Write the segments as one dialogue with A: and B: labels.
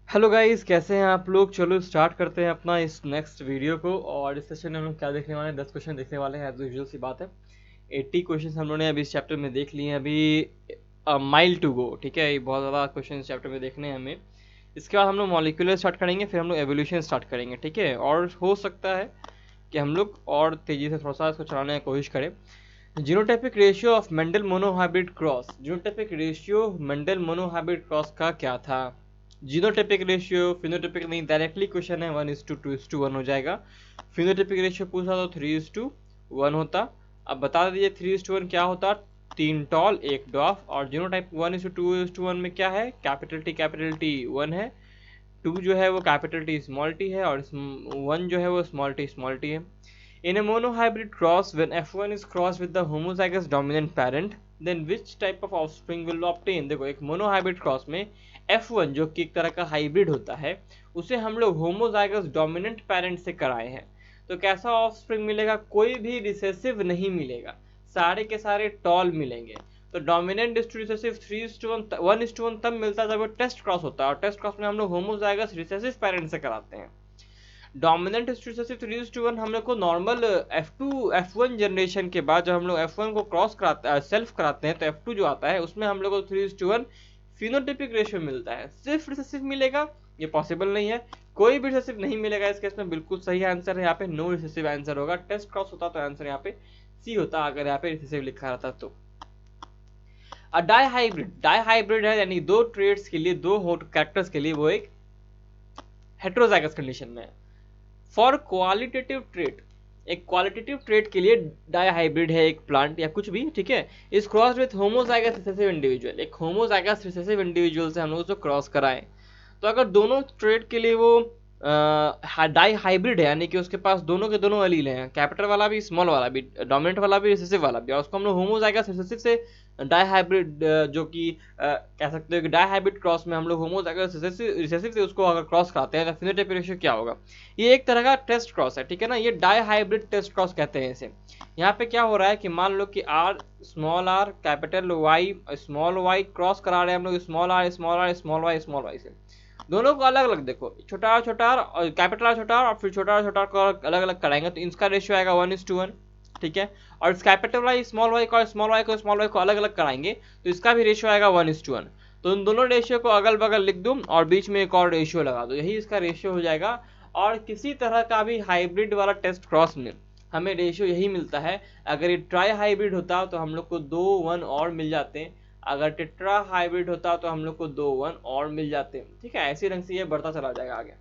A: Hello guys, कैसे हैं आप लोग। चलो स्टार्ट करते हैं अपना इस नेक्स्ट वीडियो को। और इस सेशन में हम लोग क्या देखने वाले हैं, 10 क्वेश्चन देखने वाले हैं। एज यूजुअल सी बात है, 80 क्वेश्चन हम लोगों ने अभी इस चैप्टर में देख लिए हैं। अभी माइल टू गो, ठीक है। ये बहुत ज़्यादा क्वेश्चन इस चैप्टर में देखने हैं हमें। इसके बाद हम लोग मॉलिक्यूलर स्टार्ट करेंगे, फिर हम लोग एवोल्यूशन स्टार्ट करेंगे, ठीक है। और हो सकता है कि हम लोग और तेज़ी से थोड़ा सा इसको चलाने की कोशिश करें। Genotypic ratio of Mendel monohybrid cross. Genotypic ratio Mendel monohybrid cross का क्या था। जीनोटाइपिक रेशियो, फिनोटाइपिक नहीं, डायरेक्टली क्वेश्चन है 1:2:1 हो जाएगा। फिनोटाइपिक रेशियो पूछा तो 3:1 होता। अब बता दीजिए 3:1 क्या होता। 3 टॉल 1 डॉफ। और जीनोटाइप 1:2:1 में क्या है, कैपिटल टी 1 है, 2 जो है वो कैपिटल टी स्मॉल टी है, और 1 जो है वो स्मॉल टी है। In a monohybrid cross, when F1 is crossed with the homozygous dominant parent, then which type of offspring will obtain। देखो, एक मोनोहाइब्रिड क्रॉस में F1 जो कि एक तरह का हाइब्रिड होता है, उसे हम लोग होमोजाइगस डोमिनेंट पेरेंट से कराए हैं। तो कैसा ऑफस्प्रिंग मिलेगा, कोई भी रिसेसिव नहीं मिलेगा, सारे के सारे टॉल मिलेंगे। तो डोमिनेंट इज टू रिसेसिव 3:1 तब मिलता है जब वो टेस्ट क्रॉस होता है, और टेस्ट क्रॉस में हम लोग होमोजाइगस रिसेसिव पेरेंट से कराते हैं। डोमिनेंट रिसेसिव 3:1 हम लोग को नॉर्मल F1 जनरेशन के बाद जब हम लोग F1 को क्रॉस कराते हैं, सेल्फ कराते हैं, तो F2 जो आता है उसमें हम लोग को 3:1 फिनोटाइपिक रेशियो मिलता है। सिर्फ रिसेसिव मिलेगा, ये पॉसिबल नहीं है। कोई भी रिसेसिव नहीं मिलेगा इस केस में। बिल्कुल सही आंसर है यहाँ पे नो रिसेसिव आंसर होगा। टेस्ट क्रॉस होता तो आंसर यहाँ पे सी होता, अगर यहाँ पे रिसेसिव लिखा रहता तो। डाईहाइब्रिड है, यानी दो ट्रेड्स के लिए, दो कैरेक्टर्स के लिए वो एक हेट्रोजाइगस कंडीशन में है। फॉर क्वालिटेटिव ट्रेट, एक क्वालिटेटिव ट्रेट के लिए डाईहाइब्रिड है एक प्लांट या कुछ भी, ठीक है। इस cross with homozygous recessive individual, एक होमोजाइगस रिसेसिव इंडिविजुअल से हम लोग उसको क्रॉस कराएं। तो अगर दोनों ट्रेट के लिए वो डाई हाइब्रिड है, यानी कि उसके पास दोनों के दोनों अलील हैं, कैपिटल वाला भी स्मॉल वाला भी, डोमिनेंट वाला भी रिसेसिव वाला भी, और उसको हम लोग होमोजाइगस रिसेसिव से डाई हाइब्रिड, जो कि कह सकते हो कि डाई हाइब्रिड क्रॉस में हम लोग होमोजाइगस रिसेसिव से उसको अगर क्रॉस कराते हैं तो फिनोटाइपिक रेशियो क्या होगा। ये एक तरह का टेस्ट क्रॉस है, ठीक है ना। ये डाई हाइब्रिड टेस्ट क्रॉस कहते हैं इसे। यहाँ पे क्या हो रहा है कि मान लो कि R small R capital Y small Y cross करा रहे हैं हम लोग स्मॉल आर स्मॉल वाई से। दोनों को अलग अलग देखो, छोटा आर और कैपिटल आर छोटा आर, और फिर छोटा आर को अलग अलग कराएंगे तो इसका रेशियो आएगा 1:1, ठीक है। और इस कैपिटल वाई स्मॉल वाई को अलग अलग कराएंगे तो इसका भी रेशियो आएगा 1:1। तो इन दोनों रेशियो को अगल बगल लिख दूं और बीच में एक और रेशियो लगा दो, यही इसका रेशियो हो जाएगा। और किसी तरह का भी हाइब्रिड वाला टेस्ट क्रॉस में हमें रेशियो यही मिलता है। अगर ये ट्राई हाइब्रिड होता तो हम लोग को 2 1 और मिल जाते हैं, अगर टेट्रा हाइब्रिड होता तो हम लोग को 2 1 और मिल जाते हैं, ठीक है। ऐसे रंग से ये बढ़ता चला जाएगा आगे।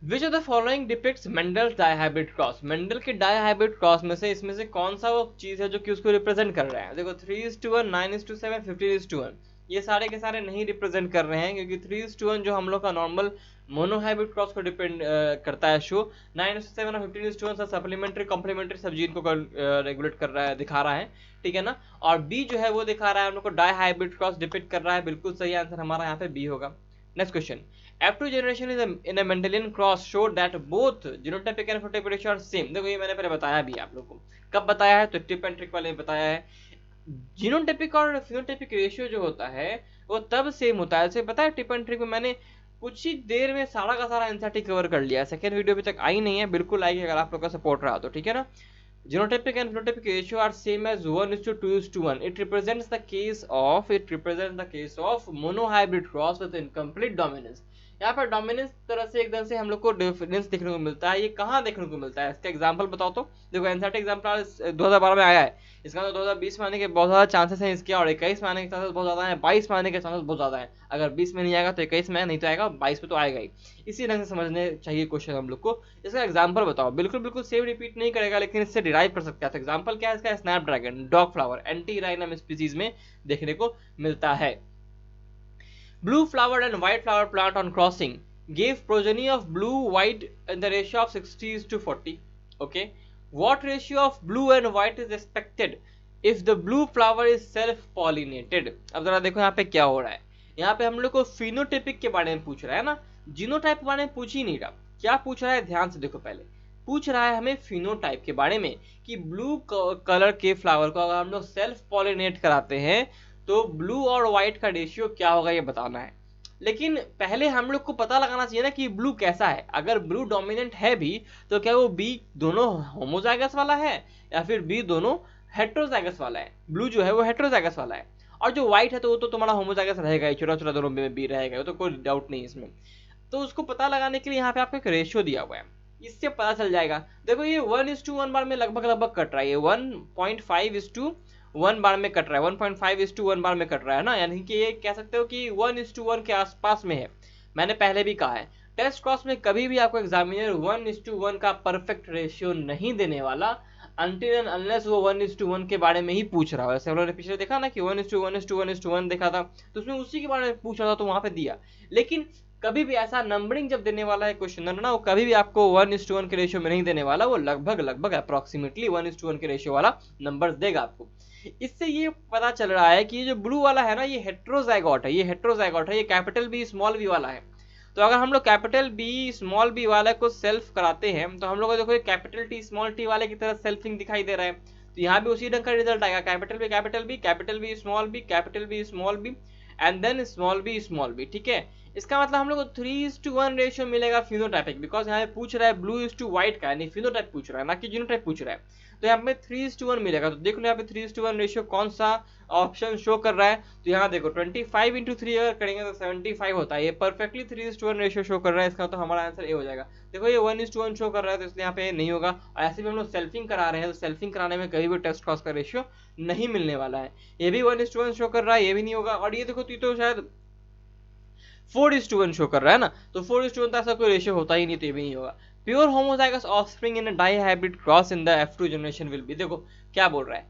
A: Which of the following depicts Mendel dihybrid cross. Mendel के डाईहाइब्रिड क्रॉस में से इसमें से कौन सा वो चीज है जो कि उसको रिप्रेजेंट कर रहा है। देखो 3:1 9:7 15:1 ये सारे के सारे नहीं रिप्रेजेंट कर रहे हैं, क्योंकि 3:1 जो हम लोग का नॉर्मल मोनोहाइब्रिड क्रॉस को डिपेंड करता है शो। 9:7 और 15:1 सब सप्लीमेंट्री कॉम्प्लीमेंट्री सब जीन को रेगुलेट कर रहा है, दिखा रहा है, ठीक है ना। और बी जो है वो दिखा रहा है हम लोग को डाईहाइब्रिड क्रॉस डिपिक्ट कर रहा है। बिल्कुल सही आंसर हमारा यहाँ पे बी होगा। Next question, F2 generation is in a Mendelian cross showed that both genotypic and phenotypic ratio are same। देखो ये मैंने पहले बताया भी आप लोग को। कब बताया है, तो टिप एंड ट्रिक वाले में बताया है। जीनोटाइपिक और फिनोटाइपिक रेशियो जो होता है वो तब सेम होता है, जैसे पता है टिप एंड ट्रिक में मैंने कुछ ही देर में सारा का सारा एनसीईआरटी कवर कर लिया। सेकंड वीडियो अभी तक आई नहीं है, बिल्कुल आएगी अगर आप लोग का सपोर्ट रहा तो, ठीक है ना। Genotypic and phenotypic ratio are same as 1:2:1. It represents the case of monohybrid cross with incomplete dominance। यहाँ पर डोमिनेंस तरह से एकदम से हम लोग को डिफरेंस देखने को मिलता है। ये कहाँ देखने को मिलता है, इसका एग्जांपल बताओ तो। देखो एनसीईआरटी एग्जांपल 2012 में आया है, इसका तो 2020 में आने के बहुत ज्यादा चांसेस हैं इसके, और 21 में आने के चांसेस बहुत ज्यादा है, 22 में आने के चांसेस बहुत ज्यादा है। अगर 20 में नहीं आएगा तो 21 में, नहीं तो आएगा 22 में तो आएगा ही। इसी ढंग से समझने चाहिए क्वेश्चन हम लोग को। इसका एग्जांपल बताओ। बिल्कुल सेम रिपीट नहीं करेगा, लेकिन इससे डिराइव कर सकते हैं। एग्जांपल क्या है इसका, Snapdragon dog flower antirrhinum species में देखने को मिलता है। Blue flowered and white flower plant on crossing gave progeny of blue white in the ratio of 60:40. Okay, what ratio of blue and white is expected if the blue flower is self pollinated। अब जरा देखो यहाँ पे क्या हो रहा है। यहाँ पे हम लोग को फिनोटाइपिक के बारे में पूछ रहा है ना, जीनोटाइप के बारे में पूछ ही नहीं रहा। क्या पूछ रहा है, ध्यान से देखो। पहले पूछ रहा है हमें फिनोटाइप के बारे में कि ब्लू कलर के फ्लावर को अगर हम लोग सेल्फ पॉलिनेट कराते हैं तो ब्लू और व्हाइट का रेशियो क्या होगा ये बताना है। लेकिन पहले हम लोग को पता लगाना चाहिए ना कि ब्लू कैसा है। अगर ब्लू डोमिनेंट है भी तो क्या वो बी दोनों होमोजाइगस वाला है या फिर बी दोनों हेट्रोजाइगस वाला है। ब्लू जो है वो हेट्रोजाइगस वाला है, और जो व्हाइट है तो वो तो तुम्हारा होमोजाइगस रहेगा ही, छोटा छोटा दोनों में बी रहेगा, वो तो कोई डाउट नहीं इसमें। तो उसको पता लगाने के लिए यहाँ पे आपको एक रेशियो दिया हुआ है, इससे पता चल जाएगा। देखो ये 1:1 बार में लगभग लगभग कट रहा है, ये 1.5:1 बार में कट रहा है, 1.5:1 बार में कट रहा है ना, यानी कि ये कह सकते हो कि 1:1 के आसपास में है। मैंने पहले भी कहा है टेस्ट क्रॉस में कभी भी आपको एग्जामिनर 1:1 का परफेक्ट रेशियो नहीं देने वाला, अनटिल एंड अनलेस वो 1:1 के बारे में ही पूछ रहा है। जैसे हम लोगों ने पिछले देखा ना कि 1:1:1:1 देखा था, तो उसमें उसी के बारे में पूछ रहा था तो वहां पे दिया। लेकिन कभी भी ऐसा नंबरिंग जब देने वाला है क्वेश्चन ना, वो कभी भी आपको 1:1 के रेशियो में नहीं देने वाला, वो लगभग लगभग अप्रोक्सीमेटली 1:1 के रेशियो वाला नंबर देगा आपको। इससे ये पता चल रहा है कि ये जो ब्लू वाला है ना, ये हेट्रोजाइगोट है, ये हेट्रोजाइगोट है, ये कैपिटल बी स्मॉल बी वाला है। तो अगर हम लोग कैपिटल बी स्मॉल बी वाले को सेल्फ कराते हैं तो हम लोग को देखो कैपिटल टी स्मॉल टी वाले की तरह सेल्फिंग दिखाई दे रहा है, तो यहाँ भी उसी ढंग का रिजल्ट आएगा, capital B capital B capital B small B capital B small B and then small B. ठीक है, इसका मतलब हम लोग को 3:1 रेशियो मिलेगा फिनोटाइपिक, बिकॉज यहाँ पे पूछ रहा है ब्लू इज टू व्हाइट का, यानी फिनोटाइप पूछ रहा है ना कि जीनोटाइप पूछ रहा है। तो यहाँ पे 3:1 मिलेगा। तो देख लो यहाँ पे 3:1 रेशियो कौन सा ऑप्शन शो कर रहा है, तो यहाँ देखो 25:3 अगर करेंगे तो 75 होता है, ये परफेक्टली 3:1 रेशियो शो कर रहा है, इसका तो हमारा आंसर ए हो जाएगा। देखो ये 1:1 शो कर रहा है तो इसलिए यहाँ पे नहीं होगा, और ऐसे भी हम लोग सेल्फिंग करा रहे हैं तो सेल्फिंग कराने में कभी भी टेस्ट क्रॉस का रेशियो नहीं मिलने वाला है। ये भी 1:1 शो कर रहा है, ये भी नहीं होगा, और ये देखो तो शायद 4:1 शो कर रहा है ना, तो 4:1 तो ऐसा कोई रेशियो होता ही नहीं, तो ये भी नहीं होगा। Pure homozygous offspring in dihybrid cross in the F2 generation will be. देखो क्या बोल रहा है,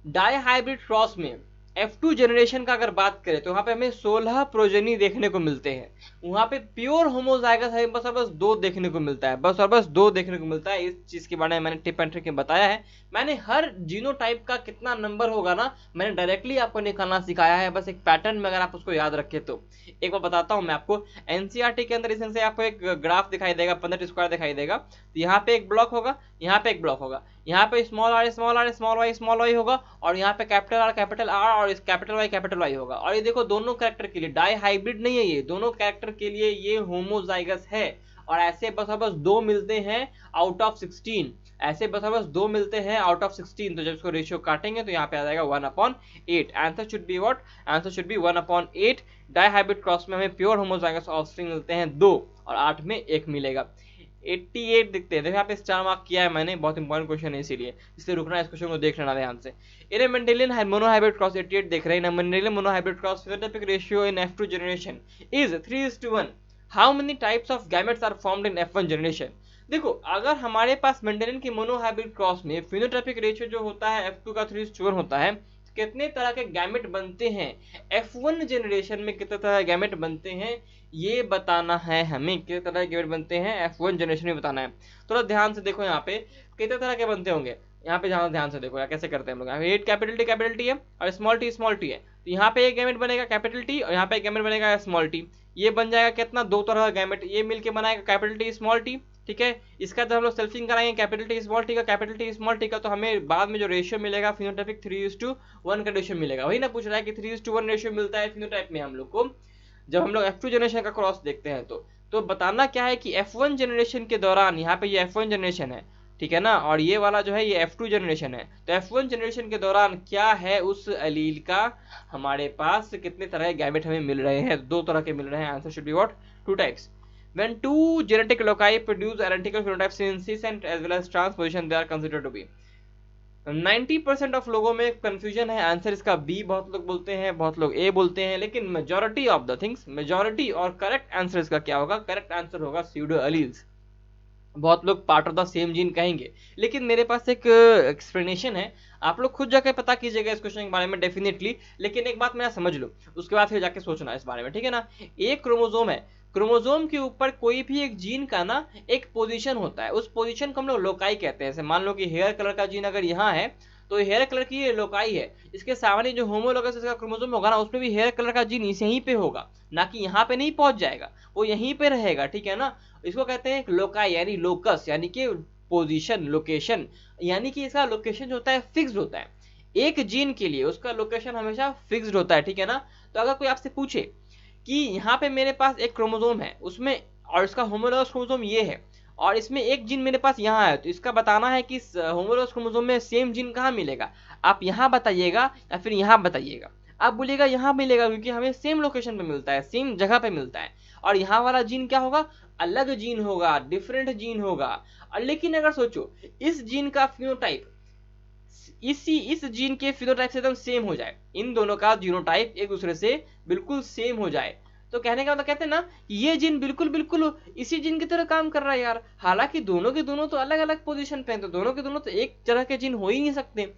A: डाई हाइब्रिड क्रॉस में F2 जनरेशन का अगर बात करें तो वहां पे हमें 16 प्रोजेनी देखने को मिलते हैं। वहां पे प्योर होमोजाइगस है बस और बस 2 देखने को मिलता है, बस और बस 2 देखने को मिलता है। इस चीज के बारे में मैंने टिप एंड ट्रिक में बताया है। मैंने हर जीनोटाइप का कितना नंबर होगा ना, मैंने डायरेक्टली आपको निकालना सिखाया है, बस एक पैटर्न में अगर आप उसको याद रखे तो। एक बार बताता हूँ मैं आपको, एनसीईआरटी के अंदर इस से आपको एक ग्राफ दिखाई देगा, 15 स्क्वायर दिखाई देगा, तो यहाँ पे एक ब्लॉक होगा, यहाँ पे एक ब्लॉक होगा, यहाँ पे small R small R small Y होगा, और यहाँ पे कैपिटल आर और इस कैपिटल वाई होगा। और ये देखो दोनों कैरेक्टर के लिए डाई हाइब्रिड नहीं है, ये दोनों कैरेक्टर के लिए ये होमोजाइगस है। और ऐसे बस और बस 2 मिलते हैं आउट ऑफ 16, ऐसे बस और बस 2 मिलते हैं आउट ऑफ 16। तो जब इसको रेशियो काटेंगे तो यहाँ पे आ जाएगा 1/8। Answer should be what, answer should be 1/8। Dihybrid cross में हमें प्योर होमोजाइगस ऑफस्प्रिंग मिलते हैं 2, और 8 में 1 मिलेगा। 88 दिखते हैं, देखो यहाँ पे स्टार मार्क किया है मैंने, बहुत इंपॉर्टेंट क्वेश्चन है इसीलिए, इसलिए रुकना इस क्वेश्चन को देख लेना ध्यान से। इन मेंडेलियन मोनोहाइब्रिड क्रॉस 88 देख रहे हैं, Mendelian monohybrid cross phenotypic ratio in F2 generation is 3:1। How many types of gametes are formed in F1 generation. देखो अगर हमारे पास मेंडेलियन की मोनोहाइब्रिड क्रॉस में फिनोटाइपिक रेशियो जो होता है F2 का 3:1 होता है, कितने तरह के गैमेट बनते हैं F1 जनरेशन में, कितने तरह के गैमेट बनते हैं ये बताना है हमें, कितने तरह के गैमेट बनते हैं F1 जनरेशन में बताना है। थोड़ा ध्यान से देखो यहाँ पे कितने तरह के बनते होंगे, यहाँ पे ध्यान से देखो यार कैसे करते हैं हम लोग। 8 कैपिटल टी है और स्मॉल टी है, तो यहाँ पे एक गैमेट बनेगा कैपिटल टी और यहाँ पे एक गैमेट बनेगा स्मॉल टी। ये बन जाएगा कितना, 2 तरह का गैमेट, ये मिलके बनाएगा कैपिटल टी स्मॉल टी। ठीक है, इसका जब हम लोग सेल्फिंग कराएंगे कैपिटल टी स्मॉल टी का, तो हमें बाद में जो रेशियो मिलेगा फिनोटाइपिक 3:1 का रेशियो मिलेगा। वही ना पूछ रहा है कि 3:1 रेशियो मिलता है फिनोटाइप में हम लोग को जब हम लोग F2 जनरेशन का क्रॉस देखते हैं। तो बताना क्या है कि F1 जनरेशन के दौरान, यहाँ पे ये F1 जनरेशन है ठीक है ना, और ये वाला जो है ये F2 जनरेशन है, तो F1 जनरेशन के दौरान क्या है उस एलील का हमारे पास कितने तरह के गैमेट हमें मिल रहे हैं, 2 तरह के मिल रहे हैं। Answer should be what, 2 types. When 2 genetic loci produce identical phenotypes in cis and as well as trans position, they are considered to be। 90% of लोगों में कंफ्यूजन है, आंसर इसका बी बहुत लोग बोलते हैं, बहुत लोग ए बोलते हैं, लेकिन majority of the things, majority और करेक्ट आंसर इसका क्या होगा, करेक्ट आंसर होगा स्यूडो एलील्स। बहुत लोग part of the same gene कहेंगे, लेकिन मेरे पास एक एक्सप्लेनेशन है, आप लोग खुद जाके पता कीजिएगा इस क्वेश्चन के बारे में डेफिनेटली, लेकिन एक बात मैं समझ लो उसके बाद फिर जाके सोचना इस बारे में, ठीक है ना। एक क्रोमोसोम है, क्रोमोसोम के ऊपर कोई भी एक जीन का ना एक पोजीशन होता है, उस पोजीशन को हम लोग लोकाई कहते हैं। जैसे मान लो कि हेयर कलर का जीन अगर यहाँ है तो हेयर कलर की ये लोकाई है, इसके सामने जो होमोलोगस इसका क्रोमोसोम होगा ना, उसमें भी हेयर कलर का जीन यहीं पे होगा, ना कि यहाँ पे नहीं पहुंच जाएगा, वो यहीं पे रहेगा, ठीक है ना। इसको कहते हैं लोकाई यानी लोकस, यानी कि पोजीशन, लोकेशन, यानी कि इसका लोकेशन जो होता है फिक्स्ड होता है। एक जीन के लिए उसका लोकेशन हमेशा फिक्स्ड होता है, ठीक है ना। तो अगर कोई आपसे पूछे कि यहाँ पे मेरे पास एक क्रोमोसोम है उसमें, और इसका होमोलॉगस क्रोमोसोम ये है, और इसमें एक जीन मेरे पास यहाँ है, तो इसका बताना है कि होमोलॉगस क्रोमोसोम में सेम जीन कहाँ मिलेगा, आप यहाँ बताइएगा या फिर यहाँ बताइएगा। आप बोलिएगा यहाँ मिलेगा क्योंकि हमें सेम लोकेशन पे मिलता है, सेम जगह पे मिलता है, और यहाँ वाला जीन क्या होगा, अलग जीन होगा, डिफरेंट जीन होगा। और लेकिन अगर सोचो इस जीन का फिनोटाइप इस जीन के फिनोटाइप से एकदम सेम हो जाए, इन दोनों का जीनोटाइप एक दूसरे से बिल्कुल सेम हो जाए, तो कहने का मतलब कहते हैं ना ये जीन बिल्कुल बिल्कुल इसी जीन की तरह काम कर रहा है यार, हालांकि दोनों के दोनों तो अलग अलग पोजीशन पे हैं, तो दोनों के दोनों तो एक तरह के जीन हो ही नहीं सकते।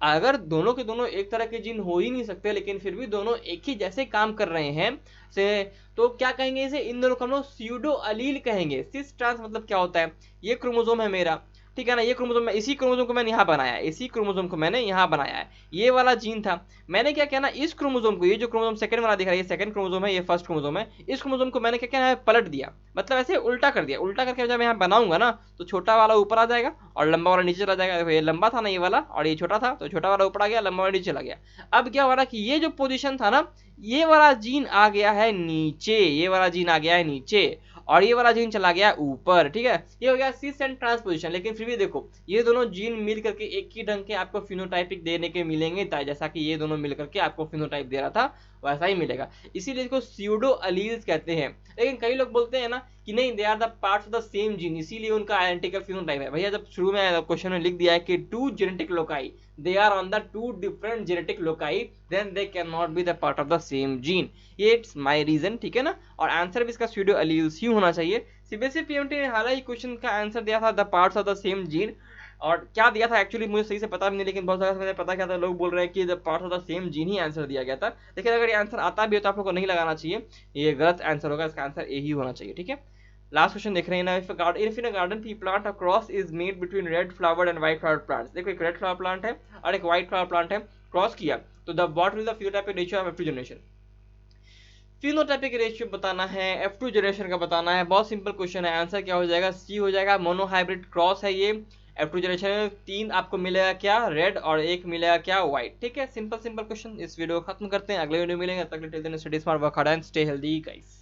A: अगर दोनों के दोनों एक तरह के जीन हो ही नहीं सकते लेकिन फिर भी दोनों एक ही जैसे काम कर रहे हैं से, तो क्या कहेंगे इसे, इन दोनों को हम लोग स्यूडो अलील कहेंगे। सिस ट्रांस मतलब क्या होता है, ये क्रोमोसोम है मेरा, ठीक है ना, ये क्रोमोसोम में इसी क्रोमोसोम को मैंने यहाँ बनाया है, इसी क्रोमोसोम को मैंने यहाँ बनाया है, ये वाला जीन था, मैंने क्या किया ना इस क्रोमोसोम को, ये जो क्रोमोसोम सेकंड वाला दिख रहा है ये सेकंड क्रोमोसोम है, ये फर्स्ट क्रोमोसोम है, इस क्रोमोसोम को मैंने क्या किया पलट दिया, मतलब ऐसे उल्टा कर दिया, उल्टा करके जब यहाँ बनाऊंगा ना तो छोटा वाला ऊपर आ जाएगा और लंबा वाला नीचे चला जाएगा। देखो ये लंबा था ना ये वाला, और ये छोटा था, तो छोटा वाला ऊपर आ गया, लंबा वाला नीचे चला गया। अब क्या हो रहा है कि ये जो पोजीशन था ना, ये वाला जीन आ गया है नीचे, ये वाला जीन आ गया है नीचे, और ये वाला जीन चला गया ऊपर, ठीक है, ये हो गया सिस एंड ट्रांसपोजिशन। लेकिन फिर भी देखो ये दोनों जीन मिल करके एक ही ढंग के आपको फिनोटाइपिक देने के मिलेंगे, जैसा कि ये दोनों मिल करके आपको फिनोटाइप दे रहा था वैसा ही मिलेगा, इसीलिए इसको स्यूडो अलील्स कहते हैं। लेकिन कई लोग बोलते हैं ना कि नहीं they are the parts of the same gene, इसीलिए उनका आइडेंटिकल फिनोटाइप है। भैया जब शुरू में क्वेश्चन में लिख दिया है कि two genetic loci, they are on the two different genetic loci, then they cannot be the part of the same gene, ये इट्स माय रीजन, ठीक है ना। और आंसर भी इसका स्यूडो अलील्स ही होना चाहिए। सीबीएसई पीएमटी ने हालांकि क्वेश्चन का आंसर दिया था the parts of the same gene, और क्या दिया था एक्चुअली मुझे सही से पता भी नहीं, लेकिन बहुत सारा मुझे पता क्या था, लोग बोल रहे हैं कि the parts of the same gene he answer दिया गया था। लेकिन अगर ये आंसर आता भी हो तो आप लोग को नहीं लगाना चाहिए, ये गलत आंसर होगा, इसका आंसर ए ही होना चाहिए, ठीक है। लास्ट क्वेश्चन देख रहे हैं ना, if in a garden we plant a cross is made between red flowered and white flowered plants. देखो एक रेड फ्लावर प्लांट है और एक व्हाइट फ्लावर प्लांट है, क्रॉस किया तो the what will the phenotypic ratio of F2 generation, phenotypic ratio बताना है, F2 जनरेशन का बताना है। बहुत सिंपल क्वेश्चन है, आंसर क्या हो जाएगा, सी हो जाएगा। मोनोहाइब्रिड क्रॉस है ये, F2 जनरेशन में 3 आपको मिलेगा क्या, रेड, और 1 मिलेगा क्या, व्हाइट, ठीक है। Simple simple question. इस वीडियो को खत्म करते हैं, अगले वीडियो मिलेंगे, तब तक till then study smart, work hard and stay healthy guys.